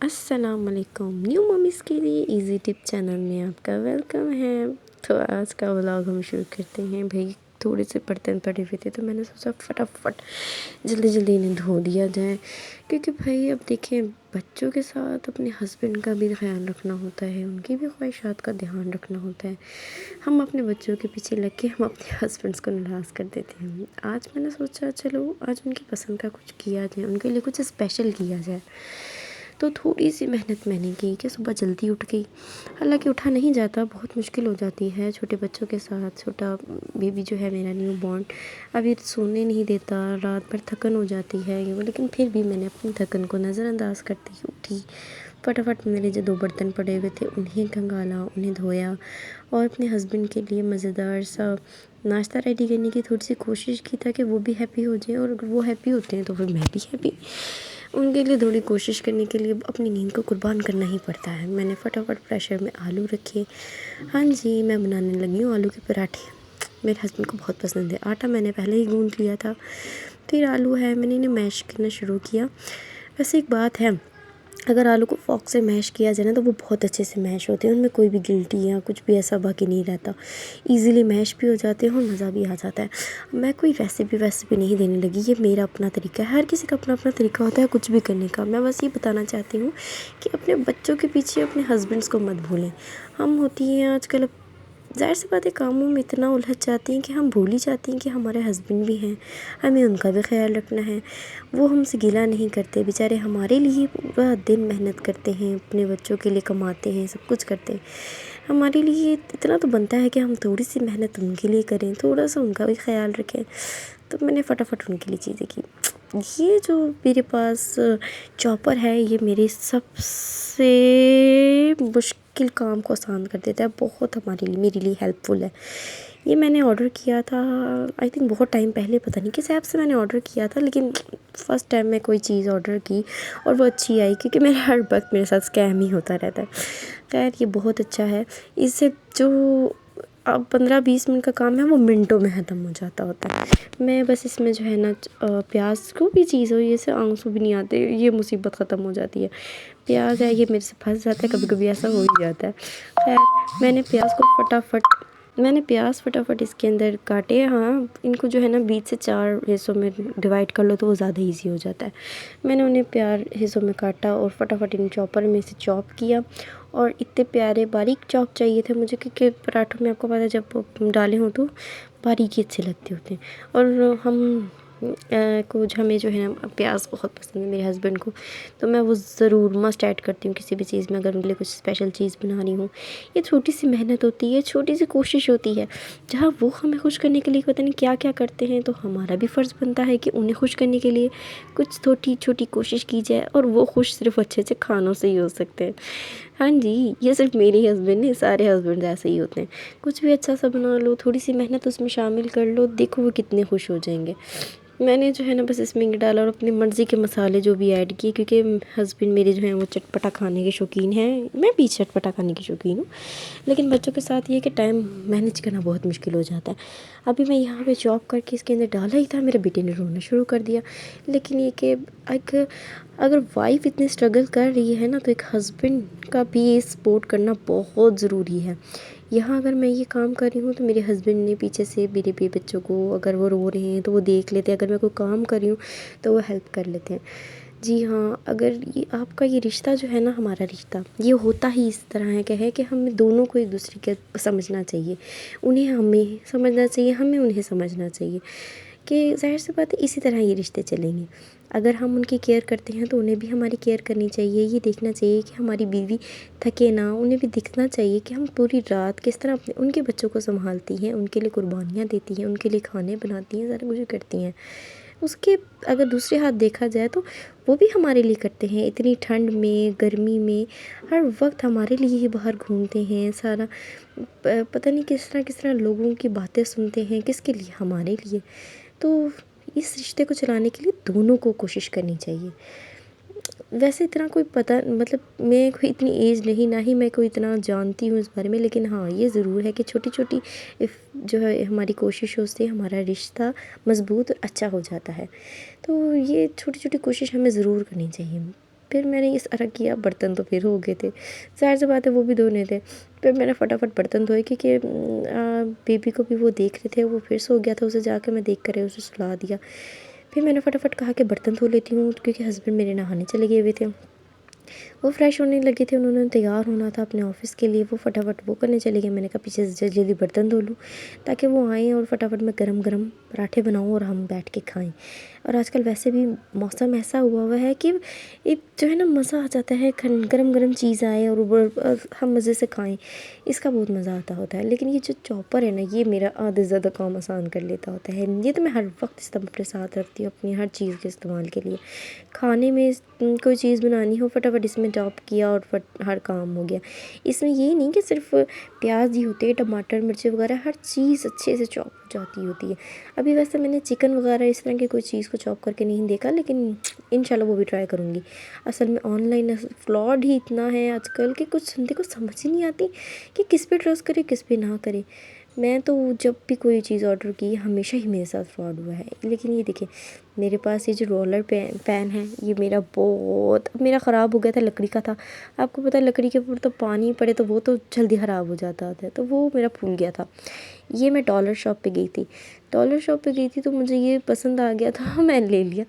अस्सलाम वालेकुम। New mummy's के लिए इजी टिप चैनल में आपका वेलकम है। तो आज का व्लॉग हम शुरू करते हैं। भाई थोड़े से बर्तन पड़े हुए थे तो मैंने सोचा फटाफट जल्दी जल्दी इन्हें धो दिया जाए, क्योंकि भाई अब देखें बच्चों के साथ अपने हस्बैंड का भी ख्याल रखना होता है, उनकी भी ख्वाहिशात का ध्यान रखना होता है। हम अपने बच्चों के पीछे लग के हम अपने हस्बैंड्स को नाराज़ कर देते हैं। आज मैंने सोचा चलो आज उनकी पसंद का कुछ किया जाए, उनके लिए कुछ स्पेशल किया जाए। तो थोड़ी सी मेहनत मैंने की कि सुबह जल्दी उठ गई। हालांकि उठा नहीं जाता, बहुत मुश्किल हो जाती है छोटे बच्चों के साथ। छोटा बेबी जो है मेरा न्यू बॉर्न अभी सोने नहीं देता, रात भर थकन हो जाती है ये वो, लेकिन फिर भी मैंने अपनी थकन को नज़रअंदाज करती हुई उठी। फटाफट मेरे जो 2 बर्तन पड़े हुए थे उन्हें खंगाला, उन्हें धोया और अपने हस्बैंड के लिए मज़ेदार सा नाश्ता रेडी करने की थोड़ी सी कोशिश की ताकि वो भी हैप्पी हो जाए, और अगर वो हैप्पी होते हैं तो फिर मैं भी हैप्पी। उनके लिए थोड़ी कोशिश करने के लिए अपनी नींद को कुर्बान करना ही पड़ता है। मैंने फटाफट प्रेशर में आलू रखे। हाँ जी, मैं बनाने लगी हूँ आलू के पराठे। मेरे हस्बैंड को बहुत पसंद है। आटा मैंने पहले ही गूँथ लिया था, फिर आलू है मैंने इन्हें मैश करना शुरू किया। वैसे एक बात है, अगर आलू को फ़ोर्क से मैश किया जाए ना तो वो बहुत अच्छे से मैश होते हैं, उनमें कोई भी गिल्टी या कुछ भी ऐसा बाकी नहीं रहता, इजीली मैश भी हो जाते हैं और मज़ा भी आ जाता है। मैं कोई रेसिपी नहीं देने लगी, ये मेरा अपना तरीका है। हर किसी का अपना अपना तरीका होता है कुछ भी करने का। मैं बस ये बताना चाहती हूँ कि अपने बच्चों के पीछे अपने हस्बैंड्स को मत भूलें। हम होती हैं आजकल ज़ाहिर सी बात है कामों में इतना उलझ जाती हैं कि हम भूल ही जाती हैं कि हमारे हस्बैंड भी हैं, हमें उनका भी ख्याल रखना है। वो हमसे गिला नहीं करते, बेचारे हमारे लिए पूरा दिन मेहनत करते हैं, अपने बच्चों के लिए कमाते हैं, सब कुछ करते हैं। हमारे लिए इतना तो बनता है कि हम थोड़ी सी मेहनत उनके लिए करें, थोड़ा सा उनका भी ख्याल रखें। तो मैंने फटाफट उनके लिए चीज़ें की। ये जो मेरे पास चॉपर है ये मेरे सबसे मुश्किल काम को आसान कर देता है, बहुत हमारे लिए मेरे लिए हेल्पफुल है। ये मैंने ऑर्डर किया था आई थिंक बहुत टाइम पहले, पता नहीं किस ऐप से मैंने ऑर्डर किया था, लेकिन फ़र्स्ट टाइम मैं कोई चीज़ ऑर्डर की और वो अच्छी आई, क्योंकि मेरे हर वक्त मेरे साथ स्कैम ही होता रहता है। खैर ये बहुत अच्छा है, इससे जो अब 15-20 मिनट का काम है वो मिनटों में ख़त्म हो जाता होता है। मैं बस इसमें जो है ना प्याज को भी चीज़ हो, ये से आंसू भी नहीं आते, ये मुसीबत ख़त्म हो जाती है। प्याज है ये मेरे से फंस जाता है, कभी कभी ऐसा हो ही जाता है। खैर मैंने प्याज फटाफट इसके अंदर काटे। हाँ, इनको जो है ना बीच से 4 हिस्सों में डिवाइड कर लो तो वो ज़्यादा ईजी हो जाता है। मैंने उन्हें 4 हिस्सों में काटा और फटाफट इन चॉपर में से चॉप किया। और इतने प्यारे बारीक चॉप चाहिए थे मुझे, क्योंकि पराठों में आपको पता है जब डाले हों तो बारीक ही अच्छे लगते होते हैं। और हमें जो है ना प्याज बहुत पसंद है मेरे हस्बैंड को, तो मैं वो ज़रूर मस्ट ऐड करती हूँ किसी भी चीज़ में अगर उनके लिए कुछ स्पेशल चीज़ बना रही हूँ। ये छोटी सी मेहनत होती है, छोटी सी कोशिश होती है, जहाँ वो हमें खुश करने के लिए पता नहीं क्या क्या करते हैं, तो हमारा भी फ़र्ज़ बनता है कि उन्हें खुश करने के लिए कुछ छोटी छोटी कोशिश की जाए, और वो खुश सिर्फ अच्छे अच्छे खानों से ही हो सकते हैं। हाँ जी, ये सिर्फ मेरे ही हस्बैंड नहीं, सारे हस्बैंड ऐसे ही होते हैं। कुछ भी अच्छा सा बना लो, थोड़ी सी मेहनत उसमें शामिल कर लो, देखो वो कितने खुश हो जाएंगे। मैंने जो है ना बस इसमें ये डाला और अपनी मर्ज़ी के मसाले जो भी ऐड किए, क्योंकि हस्बैंड मेरे जो हैं वो चटपटा खाने के शौकीन हैं, मैं भी चटपटा खाने की शौकीन हूँ, लेकिन बच्चों के साथ ये कि टाइम मैनेज करना बहुत मुश्किल हो जाता है। अभी मैं यहाँ पे चॉप करके इसके अंदर डाला ही था, मेरे बेटे ने रोना शुरू कर दिया। लेकिन ये कि अगर वाइफ इतनी स्ट्रगल कर रही है ना, तो एक हस्बैंड का भी सपोर्ट करना बहुत ज़रूरी है। यहाँ अगर मैं ये काम कर रही हूँ तो मेरे हस्बैंड ने पीछे से मेरे भी बच्चों को, अगर वो रो रहे हैं तो वो देख लेते हैं, अगर मैं कोई काम कर रही हूँ तो वो हेल्प कर लेते हैं। जी हाँ, अगर ये आपका ये रिश्ता जो है ना, हमारा रिश्ता ये होता ही इस तरह है कि हमें दोनों को एक दूसरे के समझना चाहिए, उन्हें हमें समझना चाहिए, हमें उन्हें समझना चाहिए, कि ज़ाहिर सी बात है इसी तरह ये रिश्ते चलेंगे। अगर हम उनकी केयर करते हैं तो उन्हें भी हमारी केयर करनी चाहिए। ये देखना चाहिए कि हमारी बीवी थके ना, उन्हें भी दिखना चाहिए कि हम पूरी रात किस तरह अपने उनके बच्चों को संभालती हैं, उनके लिए कुर्बानियाँ देती हैं, उनके लिए खाने बनाती हैं, सारा कुछ करती हैं। उसके अगर दूसरे हाथ देखा जाए तो वो भी हमारे लिए करते हैं, इतनी ठंड में, गर्मी में, हर वक्त हमारे लिए ही बाहर घूमते हैं, सारा पता नहीं किस तरह लोगों की बातें सुनते हैं, किसके लिए, हमारे लिए। तो इस रिश्ते को चलाने के लिए दोनों को कोशिश करनी चाहिए। वैसे इतना कोई पता मतलब मैं कोई इतनी एज नहीं, ना ही मैं कोई इतना जानती हूँ इस बारे में, लेकिन हाँ ये ज़रूर है कि छोटी छोटी जो है हमारी कोशिशों से हमारा रिश्ता मज़बूत और अच्छा हो जाता है। तो ये छोटी छोटी कोशिश हमें ज़रूर करनी चाहिए। फिर मैंने इस तरह किया, बर्तन तो फिर हो गए थे, ज़ाहिर सी बात है वो भी धोने थे। फिर मैंने फटाफट बर्तन धोए क्योंकि बेबी को भी वो देख रहे थे, वो फिर सो गया था, उसे जाके मैं देख कर उसे सुला दिया। फिर मैंने फटाफट कहा कि बर्तन धो लेती हूँ क्योंकि हस्बैंड मेरे नहाने चले गए हुए थे, वो फ्रेश होने लगे थे, उन्होंने तैयार होना था अपने ऑफ़िस के लिए, वो फटाफट वो करने चले गए। मैंने कहा पीछे से जल्दी बर्तन धो लूँ ताकि वो आएँ और फटाफट मैं गरम-गरम पराठे बनाऊँ और हम बैठ के खाएँ। और आजकल वैसे भी मौसम ऐसा हुआ है कि एक जो है ना मज़ा आ जाता है, गरम-गरम चीज़ आए और हम मज़े से खाएँ, इसका बहुत मज़ा आता होता है। लेकिन ये जो चॉपर है ना, ये मेरा आधे से ज़्यादा काम आसान कर लेता होता है। ये तो मैं हर वक्त इस्तेमाल अपने साथ रखती हूँ अपनी हर चीज़ के इस्तेमाल के लिए। खाने में कोई चीज़ बनानी हो, फटाफट इसमें चॉप किया और हर काम हो गया। इसमें ये नहीं कि सिर्फ प्याज ही होते हैं, टमाटर मिर्ची वगैरह हर चीज़ अच्छे से चॉप हो जाती होती है। अभी वैसे मैंने चिकन वगैरह इस तरह की कोई चीज़ को चॉप करके नहीं देखा, लेकिन इंशाल्लाह वो भी ट्राई करूँगी। असल में ऑनलाइन फ्रॉड ही इतना है आजकल कि कुछ देखो समझ ही नहीं आती कि किस पे ट्रस्ट करे किस पे ना करे। मैं तो जब भी कोई चीज़ ऑर्डर की हमेशा ही मेरे साथ फ्रॉड हुआ है। लेकिन ये देखिए मेरे पास ये जो रोलर पैन है, ये मेरा ख़राब हो गया था, लकड़ी का था। आपको पता है लकड़ी के ऊपर तो पानी पड़े तो वो तो जल्दी ख़राब हो जाता है, तो वो मेरा फूल गया था। ये मैं डॉलर शॉप पे गई थी, तो मुझे ये पसंद आ गया था मैंने ले लिया।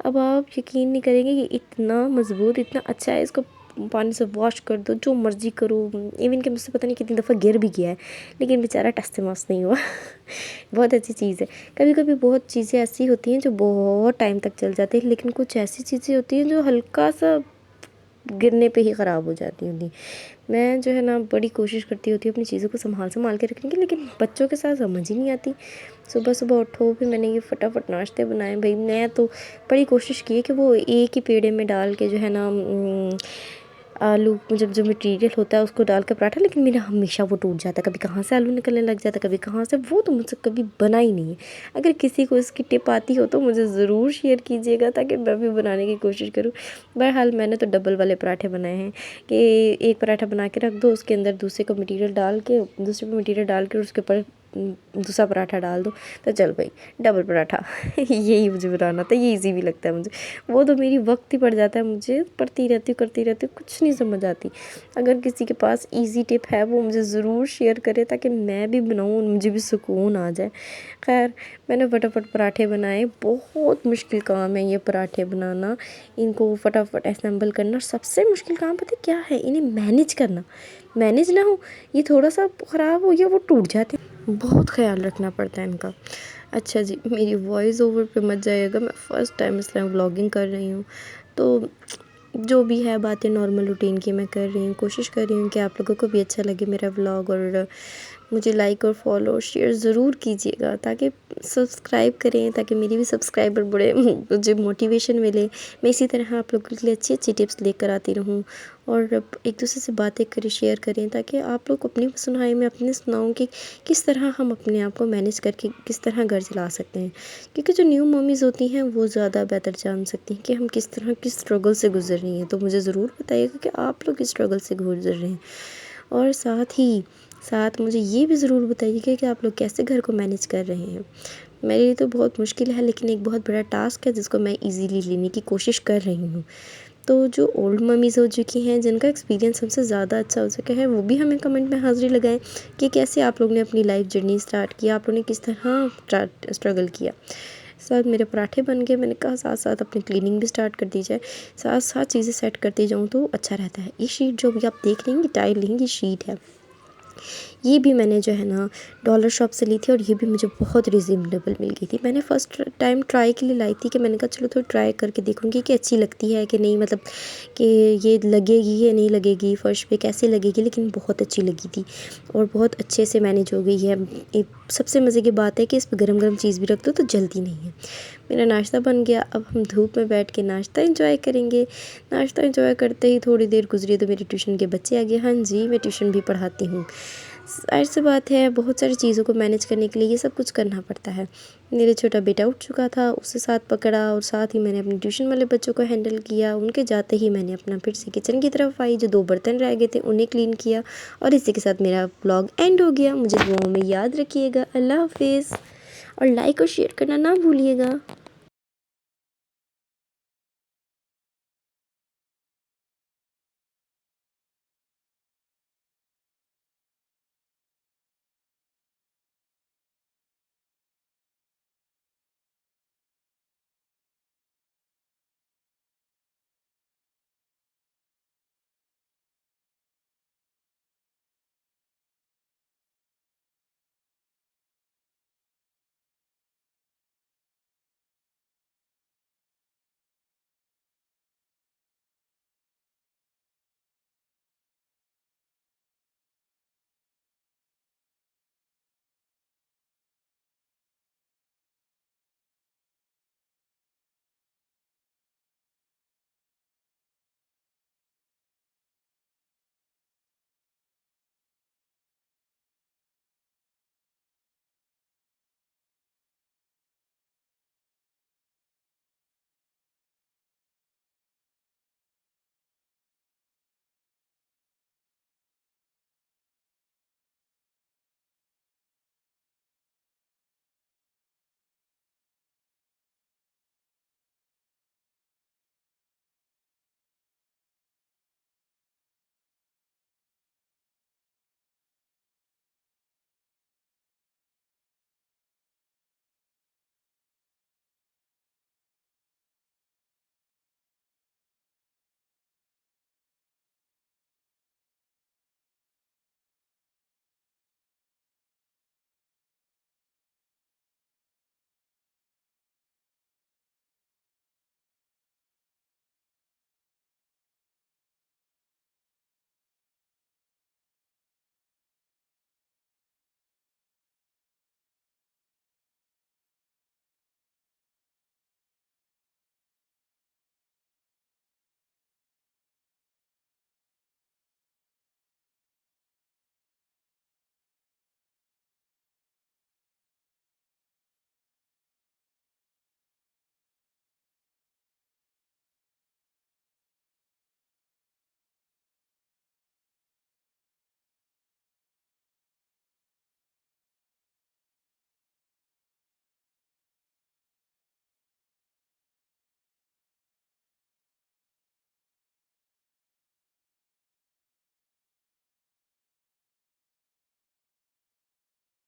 अब आप यकीन नहीं करेंगे कि इतना मज़बूत इतना अच्छा है, इसको पानी से वॉश कर दो, जो मर्ज़ी करो। इवन कि मुझसे पता नहीं कितनी दफ़ा गिर भी गया है, लेकिन बेचारा टस से मस नहीं हुआ बहुत अच्छी चीज़ है। कभी कभी बहुत चीज़ें ऐसी होती हैं जो बहुत टाइम तक चल जाती हैं, लेकिन कुछ ऐसी चीज़ें होती हैं जो हल्का सा गिरने पे ही ख़राब हो जाती होती। मैं जो है ना बड़ी कोशिश करती होती हूँ अपनी चीज़ों को संभाल के रखने की, लेकिन बच्चों के साथ समझ ही नहीं आती। सुबह सुबह उठो, फिर मैंने ये फटाफट नाश्ते बनाए। भाई मैं तो बड़ी कोशिश की है कि वो एक ही पेड़े में डाल के जो है ना आलू जब जो मटेरियल होता है उसको डाल के पराठा, लेकिन मेरा हमेशा वो टूट जाता है। कभी कहाँ से आलू निकलने लग जाता है, कभी कहाँ से, वो तो मुझसे कभी बना ही नहीं है। अगर किसी को इसकी टिप आती हो तो मुझे ज़रूर शेयर कीजिएगा ताकि मैं भी बनाने की कोशिश करूँ। बहरहाल मैंने तो डबल वाले पराठे बनाए हैं कि एक पराठा बना के रख दो, उसके अंदर दूसरे को मटीरियल डाल के दूसरे पे मटीरियल डाल के उसके ऊपर दूसरा पराठा डाल दो, तो चल भाई डबल पराठा यही मुझे बनाना था, ये इजी भी लगता है मुझे। वो तो मेरी वक्त ही पड़ जाता है, मुझे पढ़ती रहती हूँ करती रहती हूँ, कुछ नहीं समझ आती। अगर किसी के पास इजी टिप है वो मुझे ज़रूर शेयर करे ताकि मैं भी बनाऊँ और मुझे भी सुकून आ जाए। खैर मैंने फटाफट पराठे बनाए, बहुत मुश्किल काम है ये पराठे बनाना, इनको फटाफट असेंबल करना। सबसे मुश्किल काम पता है क्या है, इन्हें मैनेज करना। मैनेज ना हो, ये थोड़ा सा ख़राब हो गया वो टूट जाते हैं, बहुत ख्याल रखना पड़ता है इनका। अच्छा जी, मेरी वॉइस ओवर पे मत जाइएगा, मैं फ़र्स्ट टाइम इसलिए व्लॉगिंग कर रही हूँ, तो जो भी है बातें नॉर्मल रूटीन की मैं कर रही हूँ। कोशिश कर रही हूँ कि आप लोगों को भी अच्छा लगे मेरा व्लॉग, और मुझे लाइक और फॉलो और शेयर ज़रूर कीजिएगा, ताकि सब्सक्राइब करें ताकि मेरी भी सब्सक्राइबर बढ़े, मुझे मोटिवेशन मिले। मैं इसी तरह आप लोगों के लिए अच्छी अच्छी टिप्स लेकर आती रहूँ, और एक दूसरे से बातें करें, शेयर करें, ताकि आप लोग अपनी सुनाएं, मैं अपने सुनाऊँ कि किस तरह हम अपने आप को मैनेज करके किस तरह घर चला सकते हैं। क्योंकि जो न्यू मम्मीज़ होती हैं वो ज़्यादा बेहतर जान सकती हैं कि हम किस तरह किस स्ट्रगल से गुज़र रही हैं। तो मुझे ज़रूर बताइएगा कि आप लोग किस स्ट्रगल से गुज़र रहे हैं, और साथ मुझे ये भी ज़रूर बताइएगा कि आप लोग कैसे घर को मैनेज कर रहे हैं। मेरे लिए तो बहुत मुश्किल है, लेकिन एक बहुत बड़ा टास्क है जिसको मैं इजीली लेने की कोशिश कर रही हूँ। तो जो ओल्ड मम्मीज़ हो चुकी हैं, जिनका एक्सपीरियंस हमसे ज़्यादा अच्छा हो चुका है, वो भी हमें कमेंट में हाज़िरी लगाएं कि कैसे आप लोग ने अपनी लाइफ जर्नी स्टार्ट किया, आप लोग ने किस तरह स्ट्रगल किया। साथ मेरे पराठे बन गए, मैंने कहा साथ साथ अपनी क्लीनिंग भी स्टार्ट कर दी जाए, साथ साथ चीज़ें सेट करती जाऊँ तो अच्छा रहता है। ये शीट जो भी आप देख लेंगे, टाइल लेंगे, शीट है, ये भी मैंने जो है ना डॉलर शॉप से ली थी, और ये भी मुझे बहुत रिजनेबल मिल गई थी। मैंने फ़र्स्ट टाइम ट्राई के लिए लाई थी कि मैंने कहा चलो थोड़ी ट्राई करके देखूँगी कि अच्छी लगती है कि नहीं, मतलब कि ये लगेगी या नहीं लगेगी, फ़र्श पे कैसे लगेगी, लेकिन बहुत अच्छी लगी थी और बहुत अच्छे से मैनेज हो गई है। एक सबसे मज़े की बात है कि इस पर गरम गरम चीज़ भी रख दो तो जलती नहीं है। मेरा नाश्ता बन गया, अब हम धूप में बैठ के नाश्ता एंजॉय करेंगे। नाश्ता एंजॉय करते ही थोड़ी देर गुजरी तो मेरे ट्यूशन के बच्चे आ गए। हाँ जी, मैं ट्यूशन भी पढ़ाती हूँ। ज़ाहिर सी बात है बहुत सारी चीज़ों को मैनेज करने के लिए ये सब कुछ करना पड़ता है। मेरा छोटा बेटा उठ चुका था, उसे साथ पकड़ा, और साथ ही मैंने अपने ट्यूशन वाले बच्चों को हैंडल किया। उनके जाते ही मैंने अपना फिर से किचन की तरफ आई, जो 2 बर्तन रह गए थे उन्हें क्लीन किया, और इसी के साथ मेरा व्लॉग एंड हो गया। मुझे दुआओं में याद रखिएगा। अल्लाह हाफ़िज़, और लाइक और शेयर करना ना भूलिएगा।